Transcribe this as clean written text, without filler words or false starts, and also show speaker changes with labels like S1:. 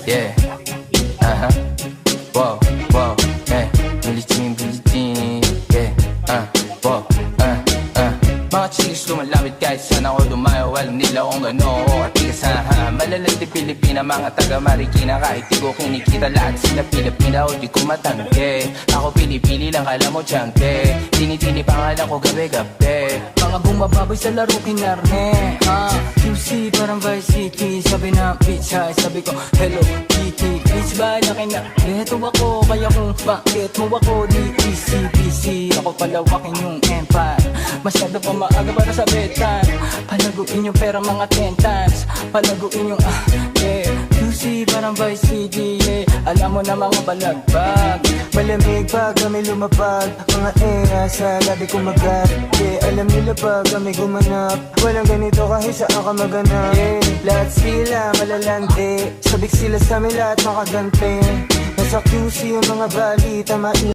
S1: Yeah. Wow, wow, Billie Jean, yeah. Wow, Mga chicks lumalapit kahit saan ako dumayo. Alam nila kung gano'n ako katigas, Malalandi Pilipina, mga taga Marikina. Kahit di ko kinikita, lahat sila Pilipina o di ko matangke. Ako pili-pili lang, kala mo tiyangke. Tini-tini pangalan ko gabi-gabi.
S2: Mga bumababoy sa laro kinarne, QC parang Vice City. Sabi na bitch hi, sabi ko hello Kitty. Bitch ba laki na eto ako, kaya kung bakit mo ako di easy. Ako palawakin yung empire, masyado pa maaga para sa bedtime. Palaguin yung pera mga 10 times, palaguin yung yeah. QC parang Vice City, yeah. Alam mo na mga balagbag,
S3: Malamig pag kami lumapag, mga sa labi kumagat, yeah. Alam nila pag kami gumanap, walang ganito kahit saan ka maganap, yeah. Lahat sila malalante, sabik sila sa amin lahat makagante. Nasa QC yung mga balita